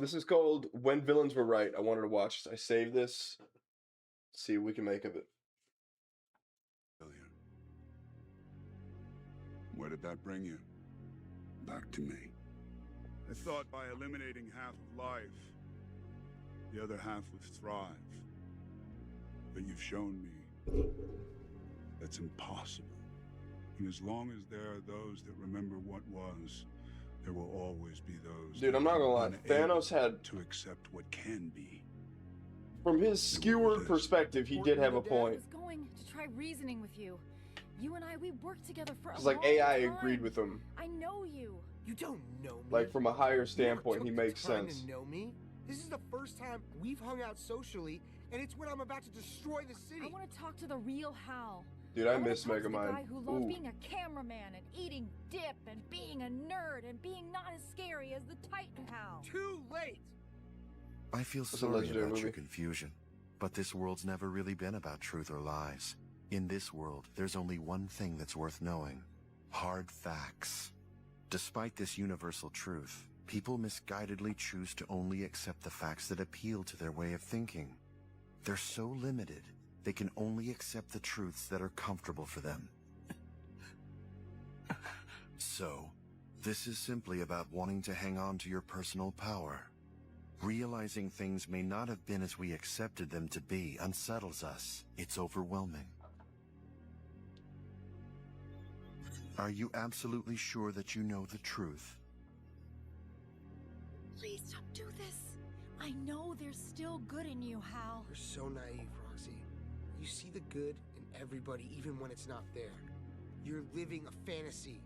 This is called When Villains Were Right. I wanted to watch this. I saved this. See what we can make of it. Villian. Where did that bring you? Back to me. I thought by eliminating half of life, the other half would thrive. But you've shown me that's impossible. And as long as there are those that remember what was, there will always be those. Dude, I'm not gonna lie. Thanos had to accept what can be. From his skewered perspective, he did have a point. I was going to try reasoning with you. You and I, we worked together for a long It's like AI time. agreed with him. I know you. You don't know me. Like from a higher standpoint, he makes sense. To know me. This is the first time we've hung out socially, and it's when I'm about to destroy the city. I want to talk to the real Hal. Dude, I miss Megamind. The guy who loved being a cameraman and eating dip and being a nerd and being not as scary as the Titan Hal. Too late. I feel sorry about your confusion, but this world's never really been about truth or lies. In this world, there's only one thing that's worth knowing: hard facts. Despite this universal truth, people misguidedly choose to only accept the facts that appeal to their way of thinking. They're so limited, they can only accept the truths that are comfortable for them. So, this is simply about wanting to hang on to your personal power. Realizing things may not have been as we accepted them to be unsettles us. It's overwhelming. Are you absolutely sure that you know the truth? Please don't do this. I know there's still good in you, Hal. You're so naive, Roxy. You see the good in everybody, even when it's not there. You're living a fantasy.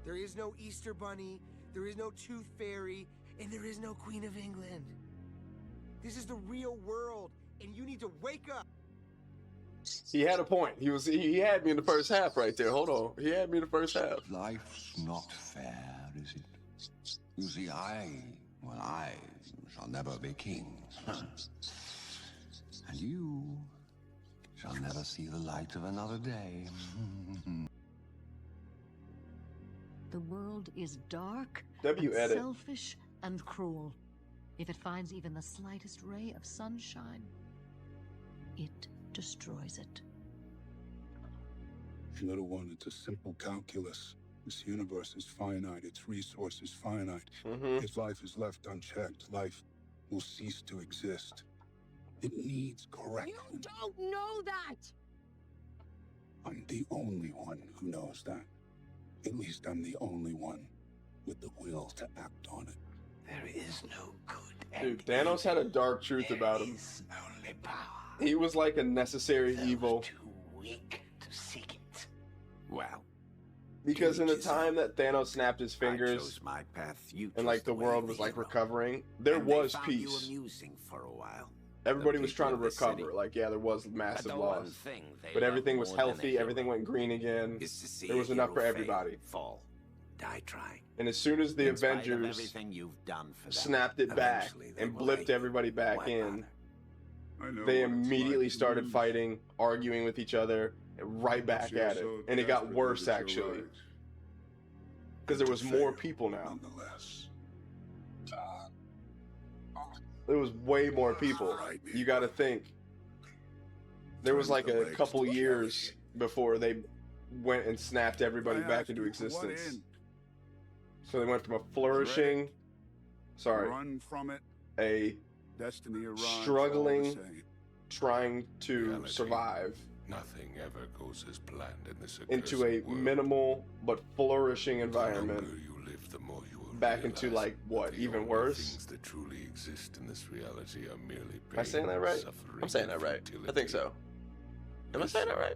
There is no Easter Bunny, there is no Tooth Fairy, and there is no Queen of England. This is the real world, and you need to wake up. He had a point. He had me in the first half right there. Hold on. He had me in the first half. Life's not fair, is it? You see, I shall never be king. And you shall never see the light of another day. The world is dark, W-edit. selfish, and cruel. If it finds even the slightest ray of sunshine, it destroys it. Little one, it's a simple calculus. This universe is finite, its resources finite. If life is left unchecked, life will cease to exist. It needs correction. You don't know that! I'm the only one who knows that. At least I'm the only one with the will to act on it. There is no good. Dude, Thanos had a dark truth about him. Only power. He was like a necessary evil. Too weak to seek it. Well, because in the time that Thanos snapped his fingers, my path, and like the world was like recovering, there was peace. For a while. Everybody was trying to recover. Like, yeah, there was massive loss, but everything was healthy. Everything went green again. There was enough for everybody. Fall, die trying. And as soon as the Avengers snapped it back and blipped everybody back in, they immediately started fighting, arguing with each other, and right back at it. And it got worse, actually. Because there was more people now. There was way more people. You gotta think. There was like a couple years before they went and snapped everybody back into existence. So they went from a flourishing, Run from it. a Destiny arrives, struggling, trying to survive, Nothing ever goes as planned in this into a minimal but flourishing environment, The longer you live, the more you will back into realize like what, that the even only worse? Things that truly exist in this reality are merely pain, Am I saying that right? suffering, I'm saying that right. I think so. Am I saying that right?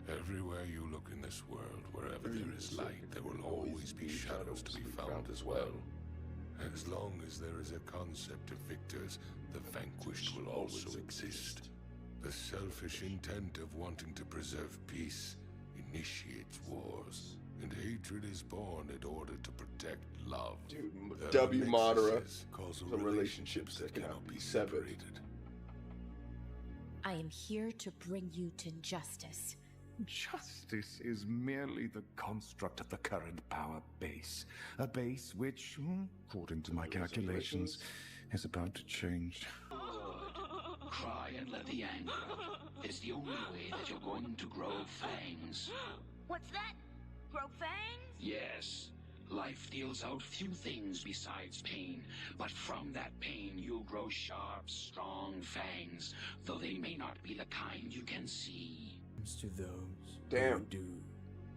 Everywhere you look in this world, wherever there is light, there will always be shadows to be found as well. As long as there is a concept of victors, the vanquished will also exist. The selfish intent of wanting to preserve peace initiates wars, and hatred is born in order to protect love. Dude, There are W. Madara, nexuses, causal the relationships that cannot be severed. I am here to bring you to justice. Justice is merely the construct of the current power base. A base which, according to my calculations, is about to change. Cry and let the anger out. It's the only way that you're going to grow fangs. What's that? Grow fangs? Yes. Life deals out few things besides pain, but from that pain you'll grow sharp, strong fangs, though they may not be the kind you can see. To those who do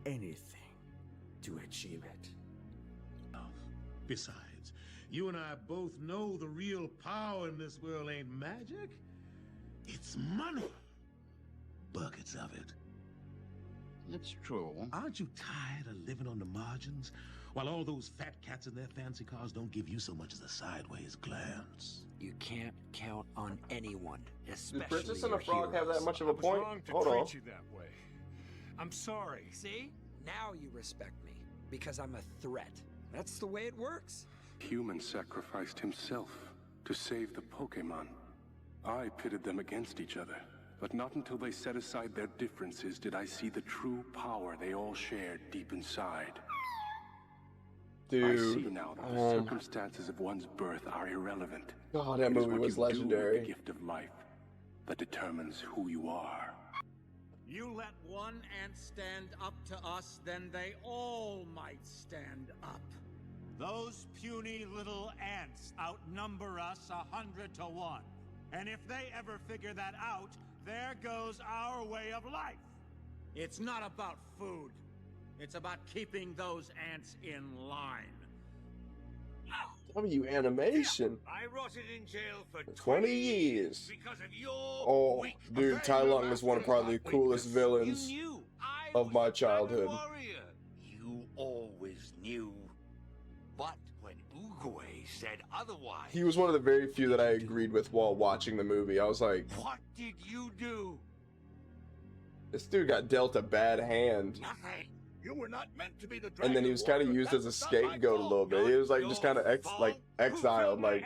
anything to achieve it. Besides, you and I both know the real power in this world ain't magic. It's money. Buckets of it. It's true. Aren't you tired of living on the margins? While all those fat cats in their fancy cars don't give you so much as a sideways glance. You can't count on anyone, especially Did Princess and the your Frog have that much of a I point? was wrong to Hold on. treat you that way. I'm sorry. See? Now you respect me, because I'm a threat. That's the way it works. Human sacrificed himself to save the Pokemon. I pitted them against each other, but not until they set aside their differences did I see the true power they all shared deep inside. Dude, I see now that the circumstances of one's birth are irrelevant. God, that movie was legendary. The gift of life that determines who you are. You let one ant stand up to us, then they all might stand up. Those puny little ants outnumber us 100 to 1. And if they ever figure that out, there goes our way of life. It's not about food. It's about keeping those ants in line. W animation. I rotted in jail for 20 years. Because of your Oh, dude, Tai Lung is one of probably the coolest villains of my childhood. You always knew. But when Oogway said otherwise... He was one of the very few that I agreed with while watching the movie. I was like, what did you do? This dude got dealt a bad hand. Nothing. You were not meant to be the And then he was kind of used as a scapegoat a little bit. He was like just kind of exiled, like,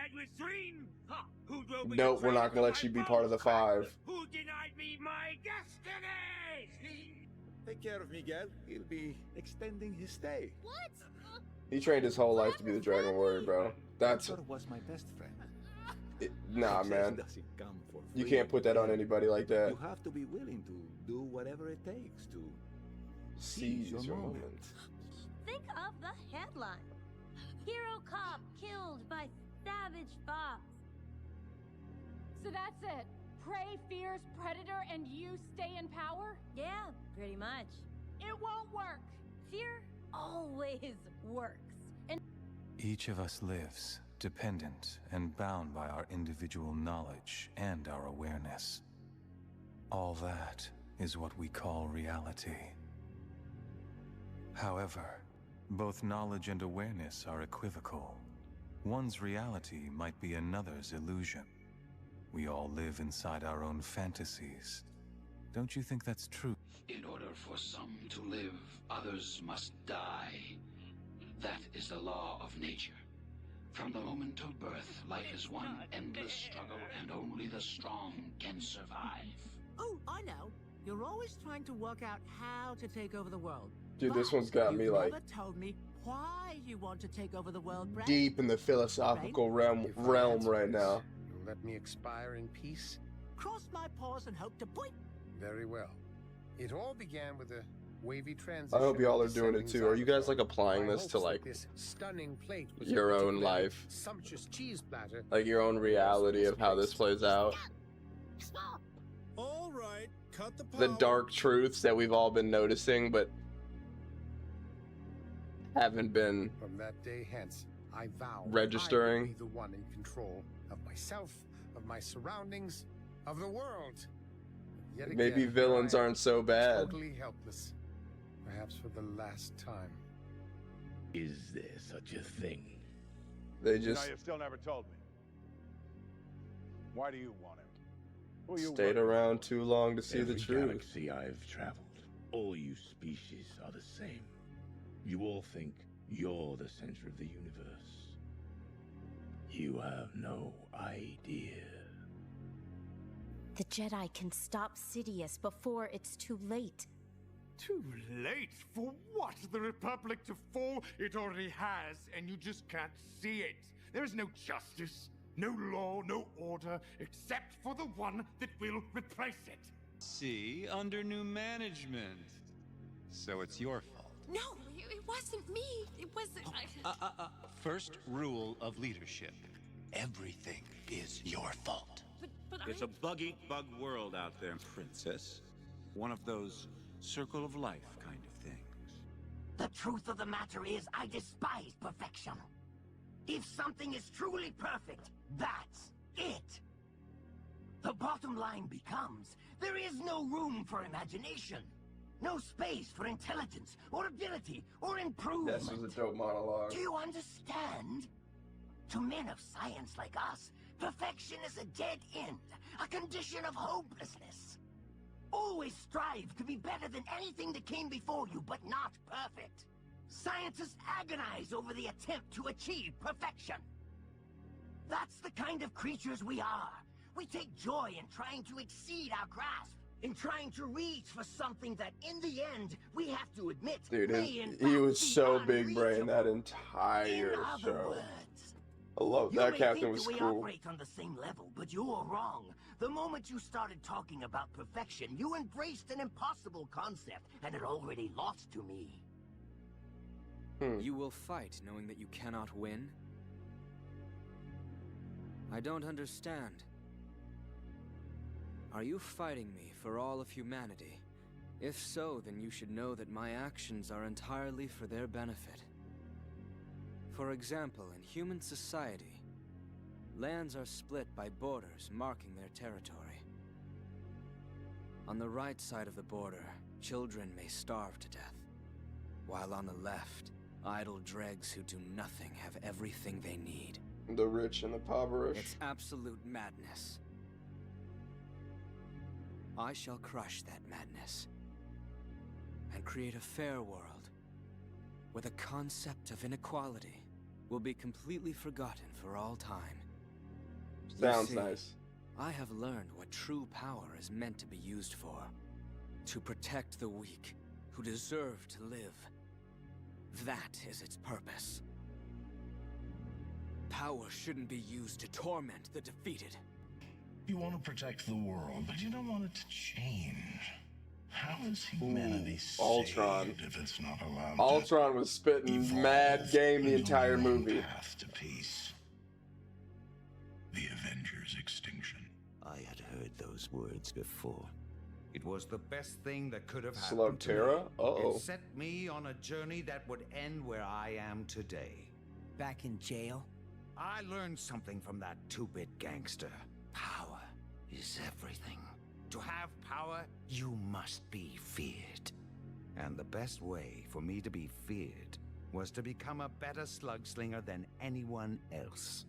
nope, we're not gonna let you be part of the 5. Who denied me my destiny? Take care of Miguel. He'll be extending his stay. What? He trained his whole life to be the Dragon Warrior, bro. That's was my best friend. nah, man. Doesn't come for You free. can't put that on anybody like that. You have to be willing to do whatever it takes to Seize your moment. Think of the headline. Hero cop killed by savage fox. So that's it. Prey fears predator and you stay in power? Yeah, pretty much. It won't work. Fear always works. And each of us lives dependent and bound by our individual knowledge and our awareness. All that is what we call reality. However, both knowledge and awareness are equivocal. One's reality might be another's illusion. We all live inside our own fantasies. Don't you think that's true? In order for some to live, others must die. That is the law of nature. From the moment of birth, life is one endless struggle, and only the strong can survive. Oh, I know. You're always trying to work out how to take over the world. Dude, this one's got me like never told me why you want to take over the world, Brad. deep in the philosophical realm right now. You'll let me expire in peace? Cross my paws and hope to point. Very well. It all began with a wavy transition. I hope y'all are doing it too. Are you guys like applying this to like this stunning plate was your own life? Sumptuous cheese platter. Like your own reality of how this plays out? All right, cut the power. The dark truths that we've all been noticing, but haven't been from that day hence, I vow registering. I will be the one in control of myself, of my surroundings, of the world. Yet again, maybe villains aren't so bad. Totally helpless, perhaps for the last time. Is there such a thing? They just. Now you've still never told me. Why do you want him? Who you stayed around too long to see the truth. Every galaxy I've traveled, all you species are the same. You all think you're the center of the universe. You have no idea. The Jedi can stop Sidious before it's too late. Too late? For what? The Republic to fall? It already has, and you just can't see it. There is no justice, no law, no order, except for the one that will replace it. See, under new management. So it's your fault. No, it wasn't me. It wasn't. First rule of leadership. Everything is your fault. But it's a buggy bug world out there, princess. One of those circle of life kind of things. The truth of the matter is, I despise perfection. If something is truly perfect, that's it. The bottom line becomes, there is no room for imagination. No space for intelligence, or ability, or improvement. This was a dope monologue. Do you understand? To men of science like us, perfection is a dead end, a condition of hopelessness. Always strive to be better than anything that came before you, but not perfect. Scientists agonize over the attempt to achieve perfection. That's the kind of creatures we are. We take joy in trying to exceed our grasp, in trying to reach for something that, in the end, we have to admit, Dude, may in he was fact so be big brain that entire show. I love that captain was we cool. operate on the same level, but you are wrong. The moment you started talking about perfection, you embraced an impossible concept, and it already lost to me. You will fight knowing that you cannot win? I don't understand. Are you fighting me for all of humanity? If so, then you should know that my actions are entirely for their benefit. For example, in human society, lands are split by borders marking their territory. On the right side of the border, children may starve to death, while on the left, idle dregs who do nothing have everything they need. The rich and the impoverished. It's absolute madness. I shall crush that madness and create a fair world where the concept of inequality will be completely forgotten for all time. Sounds nice. I have learned what true power is meant to be used for. To protect the weak who deserve to live. That is its purpose. Power shouldn't be used to torment the defeated. You want to protect the world, but you don't want it to change. How is humanity saved if it's not allowed Ultron was spitting mad game the entire movie. Path to peace. The Avengers' extinction. I had heard those words before. It was the best thing that could have Slug happened to Terra? me. Uh-oh. It set me on a journey that would end where I am today. Back in jail? I learned something from that two-bit gangster. Power is everything. To have power, you must be feared. And the best way for me to be feared was to become a better slug slinger than anyone else.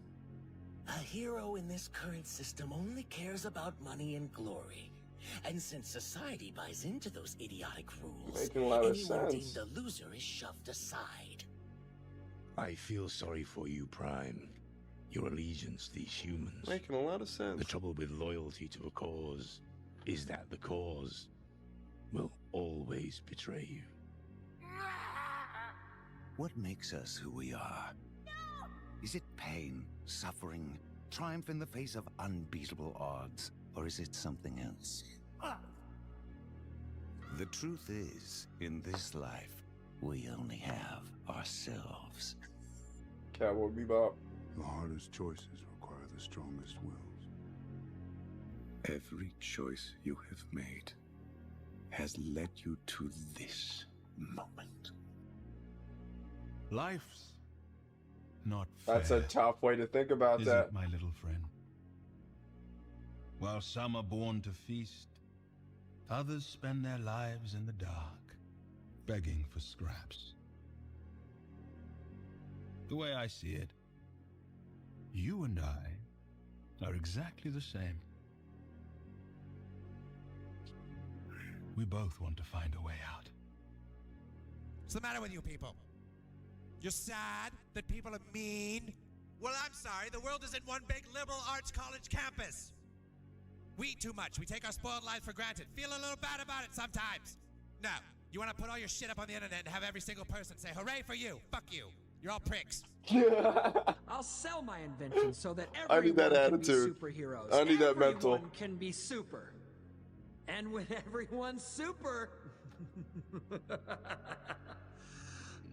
A hero in this current system only cares about money and glory. And since society buys into those idiotic rules, Making a lot of anyone sense. deemed a loser is shoved aside. I feel sorry for you, Prime. Your allegiance to these humans. Making a lot of sense. The trouble with loyalty to a cause is that the cause will always betray you. What makes us who we are? Is it pain, suffering, triumph in the face of unbeatable odds, or is it something else? The truth is, in this life, we only have ourselves. Cowboy Bebop. The hardest choices require the strongest wills. Every choice you have made has led you to this moment. Life's not fair. That's a tough way to think about Is that. it, my little friend? While some are born to feast, others spend their lives in the dark, begging for scraps. The way I see it, you and I are exactly the same. We both want to find a way out. What's the matter with you people? You're sad that people are mean? Well, I'm sorry. The world isn't one big liberal arts college campus. We eat too much. We take our spoiled lives for granted. Feel a little bad about it sometimes. No, You want to put all your shit up on the internet and have every single person say, hooray for you, fuck you. You're all pricks. I'll sell my invention so that I need everyone that can be attitude. superheroes. I need that mental. Everyone can be super. And when everyone's super,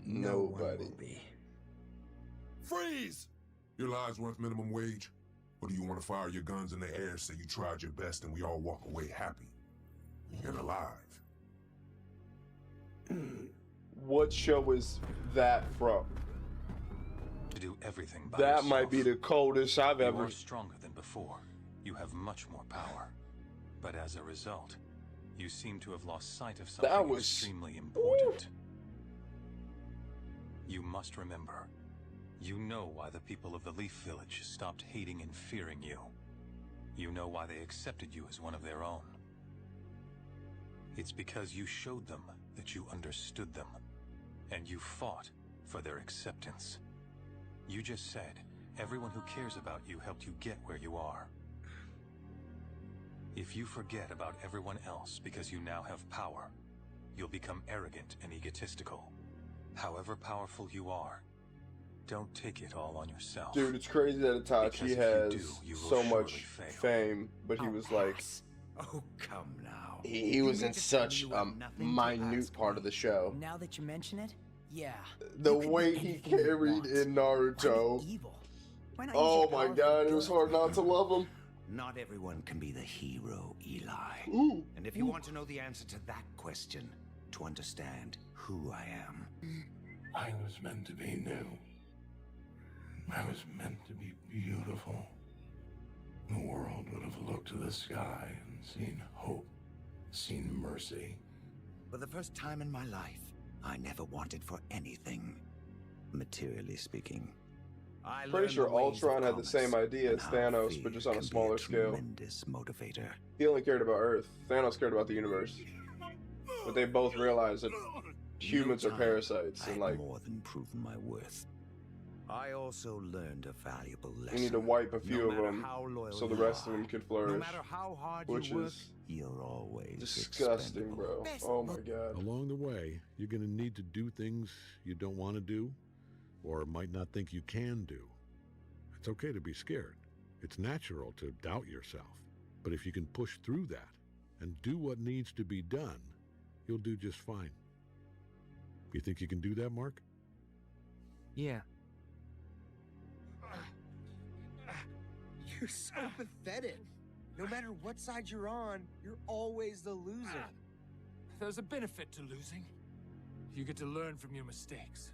nobody. Freeze! Your lives worth minimum wage? Or do you want to fire your guns in the air, say you tried your best, and we all walk away happy and alive? What show is that from? To do everything by That yourself. might be the coldest I've ever. You are stronger than before. You have much more power. But as a result, you seem to have lost sight of something extremely important. You must remember, you know why the people of the Leaf Village stopped hating and fearing you. You know why they accepted you as one of their own. It's because you showed them that you understood them, and you fought for their acceptance. You just said, everyone who cares about you helped you get where you are. If you forget about everyone else because you now have power, you'll become arrogant and egotistical. However powerful you are, don't take it all on yourself. Dude, it's crazy that Itachi has so much fame, but he was like, oh, come now. He was in such a minute part of the show. Now that you mention it, yeah. The way he carried in Naruto. Oh my god, it was hard not to love him. Not everyone can be the hero, Eli. Ooh. And if you want to know the answer to that question, to understand who I am. I was meant to be new. I was meant to be beautiful. The world would have looked to the sky and seen hope, seen mercy. For the first time in my life, I never wanted for anything, materially speaking. Pretty sure Ultron had the same idea as Thanos, but just on a smaller scale. Motivator. He only cared about Earth. Thanos cared about the universe. But they both realized that humans are parasites and like more than proven my worth. I also learned a valuable lesson. you need to wipe a few of them so the rest of them can flourish. No matter how hard which you work, is you're always disgusting, bro. Oh my god. Along the way, you're going to need to do things you don't want to do or might not think you can do. It's okay to be scared. It's natural to doubt yourself. But if you can push through that and do what needs to be done, you'll do just fine. You think you can do that, Mark? Yeah. You're so pathetic. No matter what side you're on, you're always the loser. There's a benefit to losing. You get to learn from your mistakes.